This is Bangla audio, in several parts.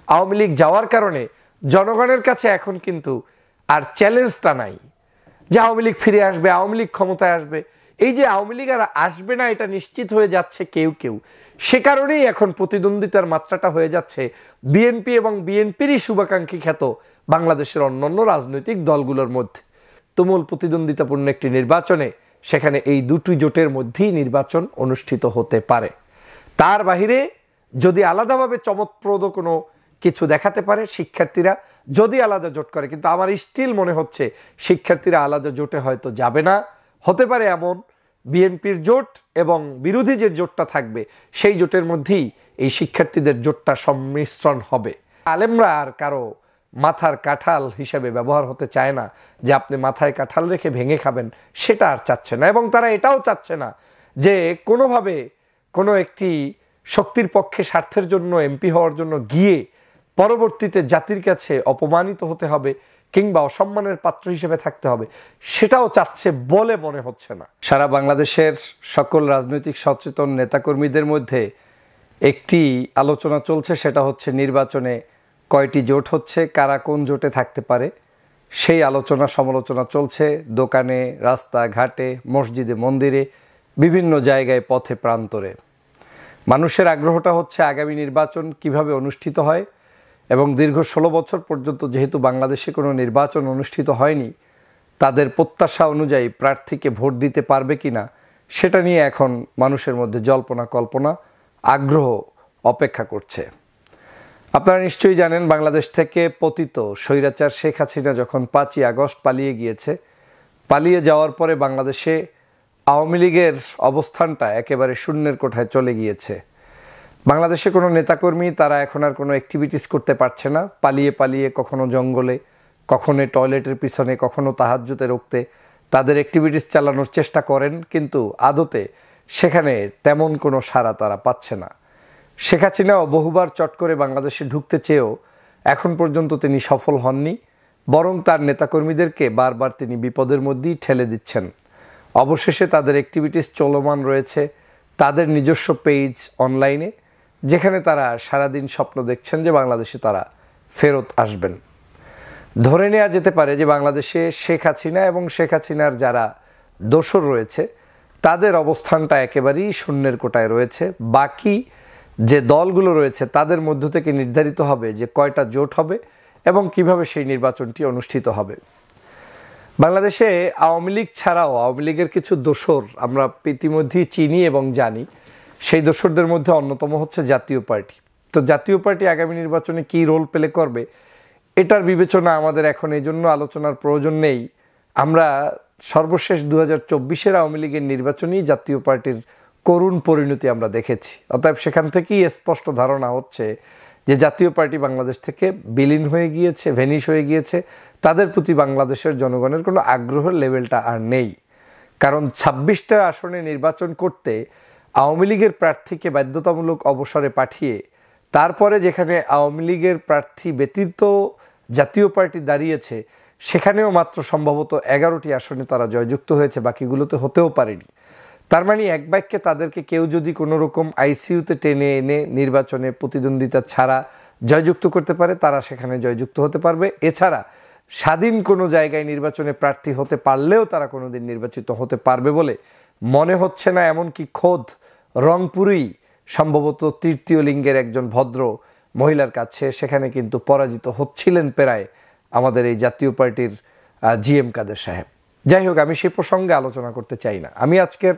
আওয়ামী লীগ যাওয়ার কারণে জনগণের কাছে এখন কিন্তু আর চ্যালেঞ্জটা নাই যে আওয়ামী লীগ ফিরে আসবে, আওয়ামী লীগ ক্ষমতায় আসবে। এই যে আওয়ামী লীগ আর আসবে না এটা নিশ্চিত হয়ে যাচ্ছে কেউ কেউ, সে কারণেই এখন প্রতিদ্বন্দ্বিতার মাত্রাটা হয়ে যাচ্ছে বিএনপি এবং বিএনপিরই শুভাকাঙ্ক্ষী খ্যাত বাংলাদেশের অন্যান্য রাজনৈতিক দলগুলোর মধ্যে। তুমুল প্রতিদ্বন্দ্বিতাপূর্ণ একটি নির্বাচনে সেখানে এই দুটি জোটের মধ্যেই নির্বাচন অনুষ্ঠিত হতে পারে। তার বাহিরে যদি আলাদাভাবে চমৎপ্রদ কোনো কিছু দেখাতে পারে শিক্ষার্থীরা, যদি আলাদা জোট করে, কিন্তু আমার স্টিল মনে হচ্ছে শিক্ষার্থীরা আলাদা জোটে হয়তো যাবে না। হতে পারে এমন বিএনপির জোট এবং বিরোধী যে জোটটা থাকবে সেই জোটের মধ্যেই এই শিক্ষার্থীদের জোটটা সম্মিশ্রণ হবে। আলেমরা আর কারো মাথার কাঁঠাল হিসেবে ব্যবহার হতে চায় না, যে আপনি মাথায় কাঁঠাল রেখে ভেঙে খাবেন, সেটা আর চাচ্ছে না। এবং তারা এটাও চাচ্ছে না যে কোনোভাবে কোনো একটি শক্তির পক্ষে স্বার্থের জন্য এমপি হওয়ার জন্য গিয়ে পরবর্তীতে জাতির কাছে অপমানিত হতে হবে কিংবা অসম্মানের পাত্র হিসেবে থাকতে হবে, সেটাও চাচ্ছে বলে মনে হচ্ছে না। সারা বাংলাদেশের সকল রাজনৈতিক সচেতন নেতাকর্মীদের মধ্যে একটি আলোচনা চলছে, সেটা হচ্ছে নির্বাচনে কয়টি জোট হচ্ছে, কারা কোন জোটে থাকতে পারে, সেই আলোচনা সমালোচনা চলছে। দোকানে, রাস্তাঘাটে, মসজিদে, মন্দিরে, বিভিন্ন জায়গায়, পথে প্রান্তরে মানুষের আগ্রহটা হচ্ছে আগামী নির্বাচন কিভাবে অনুষ্ঠিত হয়। এবং দীর্ঘ 16 বছর পর্যন্ত যেহেতু বাংলাদেশে কোনো নির্বাচন অনুষ্ঠিত হয়নি, তাদের প্রত্যাশা অনুযায়ী প্রার্থীকে ভোট দিতে পারবে কিনা সেটা নিয়ে এখন মানুষের মধ্যে জল্পনা কল্পনা, আগ্রহ অপেক্ষা করছে। আপনারা নিশ্চয়ই জানেন, বাংলাদেশ থেকে পতিত স্বৈরাচার শেখ হাসিনা যখন 5ই আগস্ট পালিয়ে গিয়েছে, পালিয়ে যাওয়ার পরে বাংলাদেশে আওয়ামী লীগের অবস্থানটা একেবারে শূন্যের কোঠায় চলে গিয়েছে। বাংলাদেশে কোনো নেতাকর্মী তারা এখন আর কোনো অ্যাক্টিভিটিস করতে পারছে না। পালিয়ে পালিয়ে কখনো জঙ্গলে, কখনো টয়লেটের পিছনে, কখনো তাহাজ্জুদে রুখতে তাদের অ্যাক্টিভিটিস চালানোর চেষ্টা করেন, কিন্তু আদতে সেখানে তেমন কোনো সাড়া তারা পাচ্ছে না। শেখ হাসিনাও বহুবার চট করে বাংলাদেশে ঢুকতে চেয়েও এখন পর্যন্ত তিনি সফল হননি, বরং তার নেতাকর্মীদেরকে বারবার তিনি বিপদের মধ্যেই ঠেলে দিচ্ছেন। অবশেষে তাদের অ্যাক্টিভিটিস চলমান রয়েছে তাদের নিজস্ব পেজ অনলাইনে, যেখানে তারা সারাদিন স্বপ্ন দেখছেন যে বাংলাদেশে তারা ফেরত আসবেন। ধরে নেওয়া যেতে পারে যে বাংলাদেশে শেখ হাসিনা এবং শেখ হাসিনার যারা দোসর রয়েছে তাদের অবস্থানটা একেবারেই শূন্যের কোটায় রয়েছে। বাকি যে দলগুলো রয়েছে তাদের মধ্য থেকে নির্ধারিত হবে যে কয়টা জোট হবে এবং কিভাবে সেই নির্বাচনটি অনুষ্ঠিত হবে। বাংলাদেশে আওয়ামী লীগ ছাড়াও আওয়ামী লীগের কিছু দোসর আমরা ইতিমধ্যেই চিনি এবং জানি। সেই দোসরদের মধ্যে অন্যতম হচ্ছে জাতীয় পার্টি। তো জাতীয় পার্টি আগামী নির্বাচনে কী রোল প্লে করবে এটার বিবেচনা আমাদের এখন এই জন্য আলোচনার প্রয়োজন নেই। আমরা সর্বশেষ 2024-এর আওয়ামী লীগের নির্বাচনেই জাতীয় পার্টির করুণ পরিণতি আমরা দেখেছি। অতএব সেখান থেকেই স্পষ্ট ধারণা হচ্ছে যে জাতীয় পার্টি বাংলাদেশ থেকে বিলীন হয়ে গিয়েছে, ভেনিশ হয়ে গিয়েছে। তাদের প্রতি বাংলাদেশের জনগণের কোনো আগ্রহের লেভেলটা আর নেই। কারণ 26টা আসনে নির্বাচন করতে আওয়ামী লীগের প্রার্থীকে বাধ্যতামূলক অবসরে পাঠিয়ে তারপরে যেখানে আওয়ামী লীগের প্রার্থী ব্যতীত জাতীয় পার্টি দাঁড়িয়েছে সেখানেও মাত্র সম্ভবত 11টি আসনে তারা জয়যুক্ত হয়েছে, বাকিগুলোতে হতেও পারেনি। তার মানে এক বাক্যে তাদেরকে কেউ যদি কোনো রকম আইসিইউতে টেনে এনে নির্বাচনে প্রতিদ্বন্দ্বিতা ছাড়া জয়যুক্ত করতে পারে তারা সেখানে জয়যুক্ত হতে পারবে। এছাড়া স্বাধীন কোনো জায়গায় নির্বাচনে প্রার্থী হতে পারলেও তারা কোনোদিন নির্বাচিত হতে পারবে বলে মনে হচ্ছে না। এমনকি খোদ রংপুরেই সম্ভবত তৃতীয় লিঙ্গের একজন ভদ্র মহিলার কাছে সেখানে কিন্তু পরাজিত হচ্ছিলেন প্রায় আমাদের এই জাতীয় পার্টির জিএম কাদের সাহেব। যাই হোক, আমি সেই প্রসঙ্গে আলোচনা করতে চাই না। আমি আজকের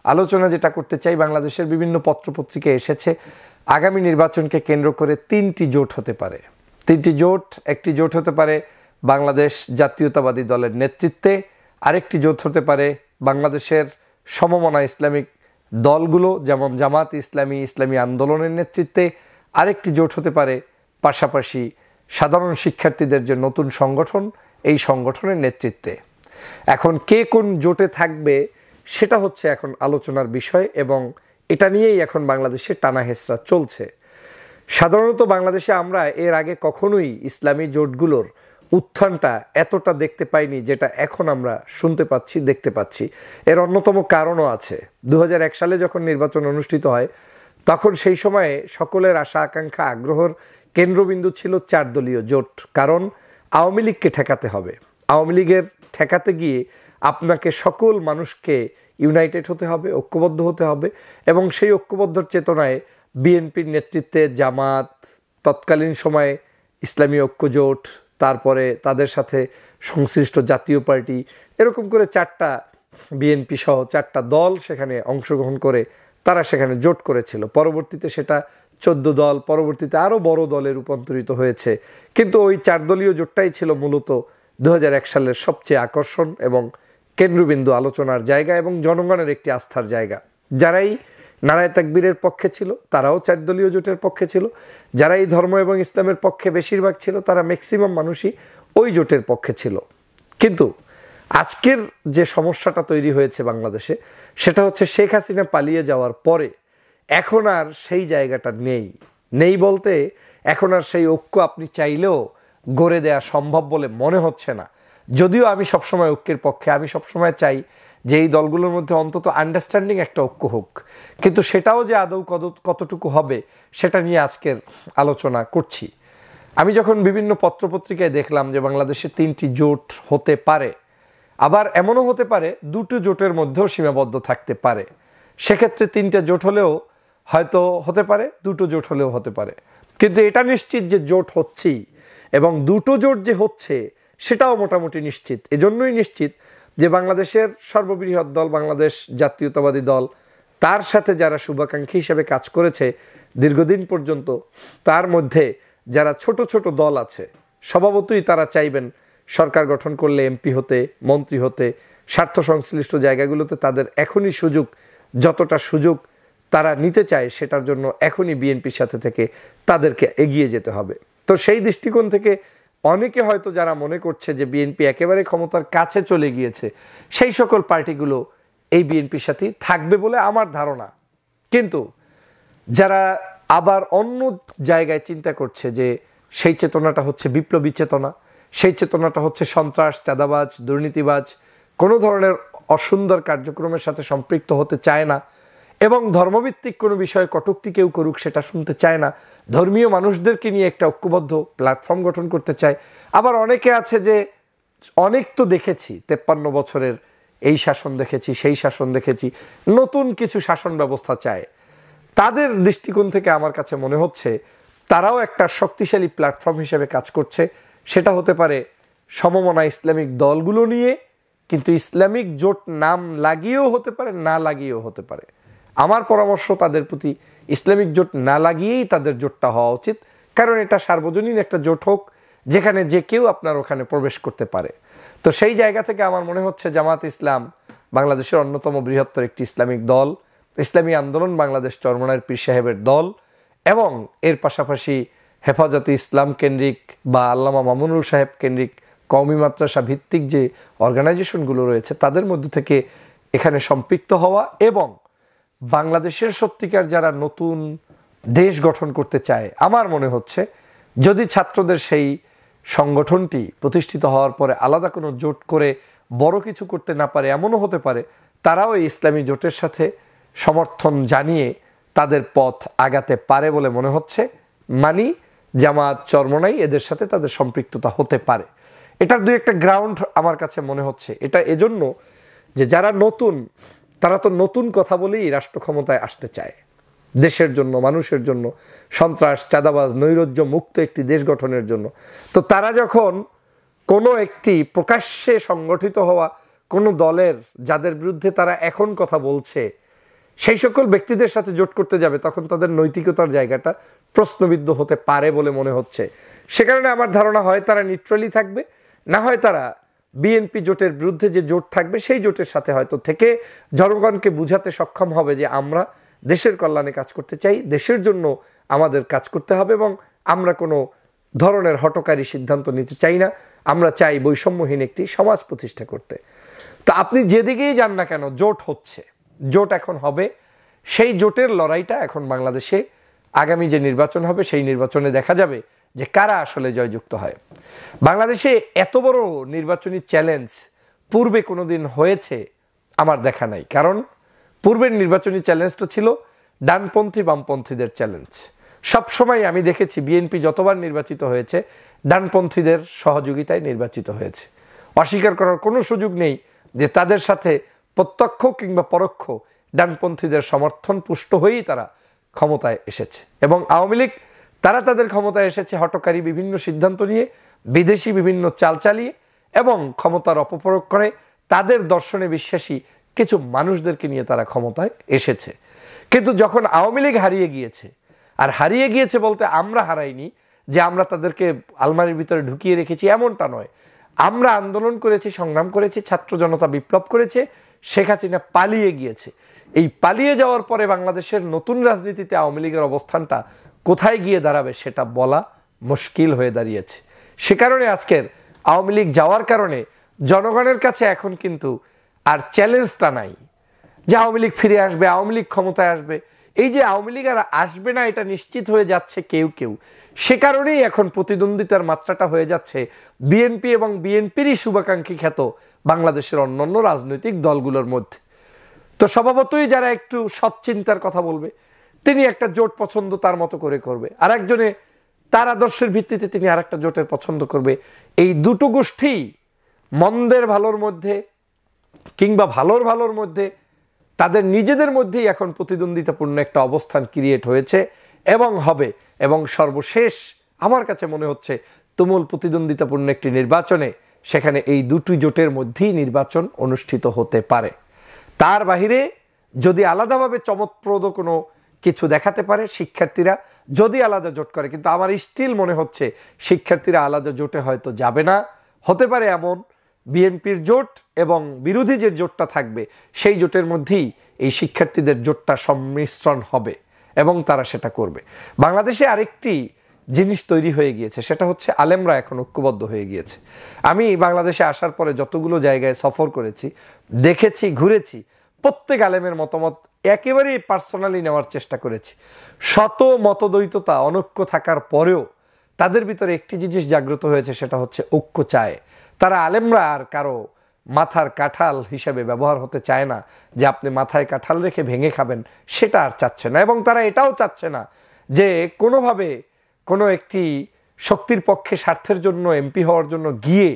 আলোচনা যেটা করতে চাই, বাংলাদেশের বিভিন্ন পত্রপত্রিকায় এসেছে আগামী নির্বাচনকে কেন্দ্র করে 3টি জোট হতে পারে। 3টি জোট, একটি জোট হতে পারে বাংলাদেশ জাতীয়তাবাদী দলের নেতৃত্বে, আরেকটি জোট হতে পারে বাংলাদেশের সমমনা ইসলামিক দলগুলো যেমন জামাত ইসলামী, ইসলামী আন্দোলনের নেতৃত্বে, আরেকটি জোট হতে পারে পাশাপাশি সাধারণ শিক্ষার্থীদের যে নতুন সংগঠন এই সংগঠনের নেতৃত্বে। এখন কে কোন জোটে থাকবে সেটা হচ্ছে এখন আলোচনার বিষয় এবং এটা নিয়েই এখন বাংলাদেশে টানা হেঁচড়া চলছে। সাধারণত বাংলাদেশে আমরা এর আগে কখনোই ইসলামী জোটগুলোর উত্থানটা এতটা দেখতে পাইনি যেটা এখন আমরা শুনতে পাচ্ছি, দেখতে পাচ্ছি। এর অন্যতম কারণও আছে। 2001 সালে যখন নির্বাচন অনুষ্ঠিত হয় তখন সেই সময়ে সকলের আশা আকাঙ্ক্ষা আগ্রহের কেন্দ্রবিন্দু ছিল 4 দলীয় জোট, কারণ আওয়ামী লীগকে ঠেকাতে হবে। আওয়ামী লীগের ঠেকাতে গিয়ে আপনাকে সকল মানুষকে ইউনাইটেড হতে হবে, ঐক্যবদ্ধ হতে হবে, এবং সেই ঐক্যবদ্ধ চেতনায় বিএনপির নেতৃত্বে জামাত, তৎকালীন সময়ে ইসলামী ঐক্য জোট, তারপরে তাদের সাথে সংশ্লিষ্ট জাতীয় পার্টি, এরকম করে 4টা বিএনপি সহ 4টা দল সেখানে অংশগ্রহণ করে তারা সেখানে জোট করেছিল। পরবর্তীতে সেটা 14 দল, পরবর্তীতে আরও বড় দলে রূপান্তরিত হয়েছে। কিন্তু ওই 4 দলীয় জোটটাই ছিল মূলত 2001 সালের সবচেয়ে আকর্ষণ এবং কেন্দ্রবিন্দু আলোচনার জায়গা এবং জনগণের একটি আস্থার জায়গা। যারাই নারায়ে তাকবীরের পক্ষে ছিল তারাও 4 দলীয় জোটের পক্ষে ছিল, যারা এই ধর্ম এবং ইসলামের পক্ষে বেশিরভাগ ছিল তারা ম্যাক্সিমাম মানুষই ওই জোটের পক্ষে ছিল। কিন্তু আজকের যে সমস্যাটা তৈরি হয়েছে বাংলাদেশে, সেটা হচ্ছে শেখ হাসিনা পালিয়ে যাওয়ার পরে এখন আর সেই জায়গাটা নেই বলতে এখন আর সেই ঐক্য আপনি চাইলেও গড়ে দেয়া সম্ভব বলে মনে হচ্ছে না। যদিও আমি সবসময় ঐক্যের পক্ষে, আমি সবসময় চাই যে এই দলগুলোর মধ্যে অন্তত আন্ডারস্ট্যান্ডিং একটা ঐক্য হোক, কিন্তু সেটাও যে আদৌ কতটুকু হবে সেটা নিয়ে আজকের আলোচনা করছি। আমি যখন বিভিন্ন পত্রপত্রিকায় দেখলাম যে বাংলাদেশে 3টি জোট হতে পারে, আবার এমনও হতে পারে 2টো জোটের মধ্যেও সীমাবদ্ধ থাকতে পারে, সেক্ষেত্রে 3টে জোট হলেও হয়তো হতে পারে, 2টো জোট হলেও হতে পারে, কিন্তু এটা নিশ্চিত যে জোট হচ্ছেই, এবং 2টো জোট যে হচ্ছে সেটাও মোটামুটি নিশ্চিত। এজন্যই নিশ্চিত যে বাংলাদেশের সর্ববৃহৎ দল বাংলাদেশ জাতীয়তাবাদী দল, তার সাথে যারা শুভাকাঙ্ক্ষী হিসেবে কাজ করেছে দীর্ঘদিন পর্যন্ত, তার মধ্যে যারা ছোট ছোট দল আছে স্বভাবতই তারা চাইবেন সরকার গঠন করলে এমপি হতে, মন্ত্রী হতে, স্বার্থ সংশ্লিষ্ট জায়গাগুলোতে তাদের এখনই সুযোগ, যতটা সুযোগ তারা নিতে চায় সেটার জন্য এখনই বিএনপির সাথে থেকে তাদেরকে এগিয়ে যেতে হবে। তো সেই দৃষ্টিকোণ থেকে অনেকে হয়তো যারা মনে করছে যে বিএনপি একেবারে ক্ষমতার কাছে চলে গিয়েছে, সেই সকল পার্টিগুলো এই বিএনপির সাথেই থাকবে বলে আমার ধারণা। কিন্তু যারা আবার অন্য জায়গায় চিন্তা করছে যে সেই চেতনাটা হচ্ছে বিপ্লবী চেতনা, সেই চেতনাটা হচ্ছে সন্ত্রাস, চাঁদাবাজ, দুর্নীতিবাজ, কোনো ধরনের অসুন্দর কার্যক্রমের সাথে সম্পৃক্ত হতে চায় না, এবং ধর্মভিত্তিক কোনো বিষয়ে কটূক্তি কেউ করুক সেটা শুনতে চায় না, ধর্মীয় মানুষদেরকে নিয়ে একটা ঐক্যবদ্ধ প্ল্যাটফর্ম গঠন করতে চায়। আবার অনেকে আছে যে অনেক তো দেখেছি, 53 বছরের এই শাসন দেখেছি, সেই শাসন দেখেছি, নতুন কিছু শাসন ব্যবস্থা চায়। তাদের দৃষ্টিকোণ থেকে আমার কাছে মনে হচ্ছে তারাও একটা শক্তিশালী প্ল্যাটফর্ম হিসেবে কাজ করছে। সেটা হতে পারে সমমনা ইসলামিক দলগুলো নিয়ে, কিন্তু ইসলামিক জোট নাম লাগিয়েও হতে পারে, না লাগিয়েও হতে পারে। আমার পরামর্শ তাদের প্রতি ইসলামিক জোট না লাগিয়েই তাদের জোটটা হওয়া উচিত, কারণ এটা সার্বজনীন একটা জোট হোক যেখানে যে কেউ আপনার ওখানে প্রবেশ করতে পারে। তো সেই জায়গা থেকে আমার মনে হচ্ছে জামাত ইসলাম বাংলাদেশের অন্যতম বৃহত্তর একটি ইসলামিক দল, ইসলামী আন্দোলন বাংলাদেশ চরমনায়ের পীর সাহেবের দল, এবং এর পাশাপাশি হেফাজতে ইসলাম কেন্দ্রিক বা আল্লামা মামুনুল সাহেব কেন্দ্রিক কওমি মাদ্রাসা ভিত্তিক যে অর্গানাইজেশনগুলো রয়েছে তাদের মধ্য থেকে এখানে সম্পৃক্ত হওয়া, এবং বাংলাদেশের সত্যিকার যারা নতুন দেশ গঠন করতে চায়, আমার মনে হচ্ছে যদি ছাত্রদের সেই সংগঠনটি প্রতিষ্ঠিত হওয়ার পরে আলাদা কোনো জোট করে বড় কিছু করতে না পারে, এমনও হতে পারে তারাও এই ইসলামী জোটের সাথে সমর্থন জানিয়ে তাদের পথ আগাতে পারে বলে মনে হচ্ছে। মানি জামাত, চরমনাই এদের সাথে তাদের সম্পৃক্ততা হতে পারে। এটার দুই একটা গ্রাউন্ড আমার কাছে মনে হচ্ছে। এটা এজন্য যে যারা নতুন, তারা তো নতুন কথা বলেই রাষ্ট্র ক্ষমতায় আসতে চায়, দেশের জন্য, মানুষের জন্য, সন্ত্রাস, চাঁদাবাজ, নৈরাজ্য মুক্ত একটি দেশ গঠনের জন্য। তো তারা যখন কোনো একটি প্রকাশ্যে সংগঠিত হওয়া কোনো দলের, যাদের বিরুদ্ধে তারা এখন কথা বলছে, সেই সকল ব্যক্তিদের সাথে জোট করতে যাবে, তখন তাদের নৈতিকতার জায়গাটা প্রশ্নবিদ্ধ হতে পারে বলে মনে হচ্ছে। সে কারণে আমার ধারণা হয় তারা নিউট্রালি থাকবে, না হয় তারা বিএনপি জোটের বিরুদ্ধে যে জোট থাকবে সেই জোটের সাথে হয়তো থেকে জনগণকে বুঝাতে সক্ষম হবে যে আমরা দেশের কল্যাণে কাজ করতে চাই, দেশের জন্য আমাদের কাজ করতে হবে, এবং আমরা কোনো ধরনের হঠকারী সিদ্ধান্ত নিতে চাই না, আমরা চাই বৈষম্যহীন একটি সমাজ প্রতিষ্ঠা করতে। তো আপনি যেদিকেই যান না কেন জোট হচ্ছে, জোট এখন হবে। সেই জোটের লড়াইটা এখন বাংলাদেশে আগামী যে নির্বাচন হবে সেই নির্বাচনে দেখা যাবে যে কারা আসলে জয়যুক্ত হয়। বাংলাদেশে এত বড় নির্বাচনী চ্যালেঞ্জ পূর্বে কোনো দিন হয়েছে আমার দেখা নাই, কারণ পূর্বের নির্বাচনী চ্যালেঞ্জটা ছিল ডানপন্থী বামপন্থীদের চ্যালেঞ্জ। সবসময় আমি দেখেছি বিএনপি যতবার নির্বাচিত হয়েছে ডানপন্থীদের সহযোগিতায় নির্বাচিত হয়েছে। অস্বীকার করার কোনো সুযোগ নেই যে তাদের সাথে প্রত্যক্ষ কিংবা পরোক্ষ ডানপন্থীদের সমর্থন পুষ্ট হয়েই তারা ক্ষমতায় এসেছে। এবং আওয়ামী লীগ তারা তাদের ক্ষমতায় এসেছে হঠকারী বিভিন্ন সিদ্ধান্ত নিয়ে, বিদেশি বিভিন্ন চাল চালিয়ে এবং ক্ষমতার অপপ্রয়োগ করে তাদের দর্শনে বিশ্বাসী কিছু মানুষদেরকে নিয়ে তারা ক্ষমতায় এসেছে। কিন্তু যখন আওয়ামী লীগ হারিয়ে গিয়েছে, আর হারিয়ে গিয়েছে বলতে আমরা হারাইনি যে আমরা তাদেরকে আলমারির ভিতরে ঢুকিয়ে রেখেছি এমনটা নয়। আমরা আন্দোলন করেছি, সংগ্রাম করেছি, ছাত্র জনতা বিপ্লব করেছে, শেখ হাসিনা পালিয়ে গিয়েছে। এই পালিয়ে যাওয়ার পরে বাংলাদেশের নতুন রাজনীতিতে আওয়ামী লীগের অবস্থানটা কোথায় গিয়ে দাঁড়াবে সেটা বলা মুশকিল হয়ে দাঁড়িয়েছে। সে কারণে আজকের আওয়ামী লীগ যাওয়ার কারণে জনগণের কাছে এখন কিন্তু আর চ্যালেঞ্জটা নাই যে আওয়ামী লীগ ফিরে আসবে, আওয়ামী লীগ ক্ষমতায় আসবে। এই যে আওয়ামী লীগ আর আসবে না এটা নিশ্চিত হয়ে যাচ্ছে কেউ কেউ, সে কারণেই এখন প্রতিদ্বন্দ্বিতার মাত্রাটা হয়ে যাচ্ছে বিএনপি এবং বিএনপিরই শুভাকাঙ্ক্ষী খ্যাত বাংলাদেশের অন্যান্য রাজনৈতিক দলগুলোর মধ্যে। তো স্বভাবতই যারা একটু সৎ চিন্তার কথা বলবে তিনি একটা জোট পছন্দ তার মতো করে করবে, আর একজনে তার আদর্শের ভিত্তিতে তিনি আর একটা জোটের পছন্দ করবে। এই দুটো গোষ্ঠী মন্দের ভালোর মধ্যে কিংবা ভালোর মধ্যে তাদের নিজেদের মধ্যেই এখন প্রতিদ্বন্দ্বিতাপূর্ণ একটা অবস্থান ক্রিয়েট হয়েছে এবং হবে। এবং সর্বশেষ আমার কাছে মনে হচ্ছে তুমুল প্রতিদ্বন্দ্বিতাপূর্ণ একটি নির্বাচনে সেখানে এই দুটি জোটের মধ্যেই নির্বাচন অনুষ্ঠিত হতে পারে। তার বাহিরে যদি আলাদাভাবে চমৎপ্রদ কোনো কিছু দেখাতে পারে শিক্ষার্থীরা যদি আলাদা জোট করে, কিন্তু আমার স্টিল মনে হচ্ছে শিক্ষার্থীরা আলাদা জোটে হয়তো যাবে না। হতে পারে এমন বিএনপির জোট এবং বিরোধী যে জোটটা থাকবে সেই জোটের মধ্যেই এই শিক্ষার্থীদের জোটটা সম্মিশ্রণ হবে এবং তারা সেটা করবে। বাংলাদেশে আরেকটি জিনিস তৈরি হয়ে গিয়েছে, সেটা হচ্ছে আলেমরা এখন ঐক্যবদ্ধ হয়ে গিয়েছে। আমি বাংলাদেশে আসার পরে যতগুলো জায়গায় সফর করেছি, দেখেছি, ঘুরেছি, প্রত্যেক আলেমের মতামত একেবারেই পার্সোনালি নেওয়ার চেষ্টা করেছি। শত মতদ্বৈততা অনৈক্য থাকার পরেও তাদের ভিতরে একটি জিনিস জাগ্রত হয়েছে, সেটা হচ্ছে ঐক্য চায়। তারা আলেমরা আর কারো মাথার কাঁঠাল হিসেবে ব্যবহার হতে চায় না, যে আপনি মাথায় কাঁঠাল রেখে ভেঙে খাবেন, সেটা আর চাচ্ছে না। এবং তারা এটাও চাচ্ছে না যে কোনোভাবে কোনো একটি শক্তির পক্ষে স্বার্থের জন্য এমপি হওয়ার জন্য গিয়ে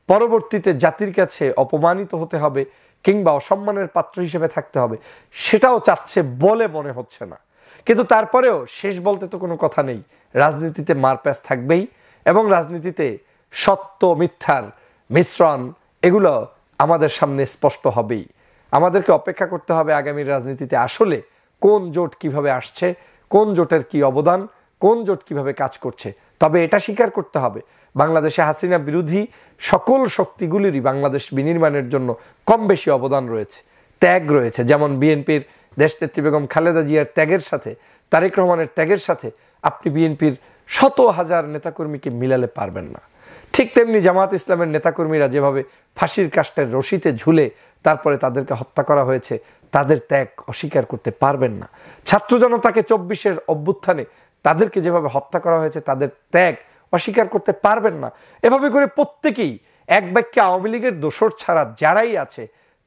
পরবর্তীতে জাতির কাছে অপমানিত হতে হবে কিংবা অসম্মানের পাত্র হিসেবে থাকতে হবে, সেটাও চাচ্ছে বলে মনে হচ্ছে না। কিন্তু তারপরেও শেষ বলতে তো কোনো কথা নেই, রাজনীতিতে মারপ্যাচ থাকবেই এবং রাজনীতিতে সত্য মিথ্যার মিশ্রণ এগুলো আমাদের সামনে স্পষ্ট হবেই। আমাদেরকে অপেক্ষা করতে হবে আগামীর রাজনীতিতে আসলে কোন জোট কিভাবে আসছে, কোন জোটের কি অবদান, কোন জোট কিভাবে কাজ করছে। তবে এটা স্বীকার করতে হবে বাংলাদেশে হাসিনা বিরোধী সকল শক্তিগুলিরই বাংলাদেশ বিনির্মাণের জন্য কম বেশি অবদান রয়েছে, ত্যাগ রয়েছে। যেমন বিএনপির দেশনেত্রী বেগম খালেদা জিয়ার ত্যাগের সাথে, তারেক রহমানের ত্যাগের সাথে আপনি বিএনপির শত হাজার নেতাকর্মীকে মিলালে পারবেন না। ঠিক তেমনি জামাত ইসলামের নেতাকর্মীরা যেভাবে ফাঁসির কাষ্ঠের রশিতে ঝুলে তারপরে তাদেরকে হত্যা করা হয়েছে, তাদের ত্যাগ অস্বীকার করতে পারবেন না। ছাত্র জনতাকে 24-এর অভ্যুত্থানে তাদেরকে যেভাবে হত্যা করা হয়েছে, তাদের ত্যাগ অস্বীকার করতে পারবেন না। এভাবে করে প্রত্যেকেই এক বাক্যে আওয়ামী লীগের দোসর ছাড়া যারাই আছে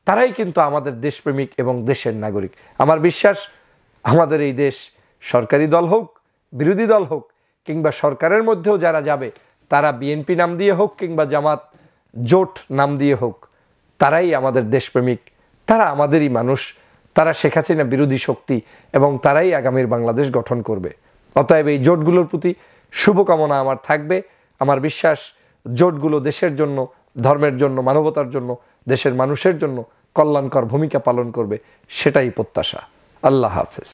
তারাই কিন্তু আমাদের দেশপ্রেমিক এবং দেশের নাগরিক। আমার বিশ্বাস আমাদের এই দেশ সরকারি দল হোক, বিরোধী দল হোক কিংবা সরকারের মধ্যেও যারা যাবে, তারা বিএনপি নাম দিয়ে হোক কিংবা জামাত জোট নাম দিয়ে হোক, তারাই আমাদের দেশপ্রেমিক, তারা আমাদেরই মানুষ, তারা শেখ হাসিনা বিরোধী শক্তি এবং তারাই আগামীর বাংলাদেশ গঠন করবে। অতএব এই জোটগুলোর প্রতি শুভকামনা আমার থাকবে। আমার বিশ্বাস জোটগুলো দেশের জন্য, ধর্মের জন্য, মানবতার জন্য, দেশের মানুষের জন্য কল্যাণকর ভূমিকা পালন করবে, সেটাই প্রত্যাশা। আল্লাহ হাফেজ।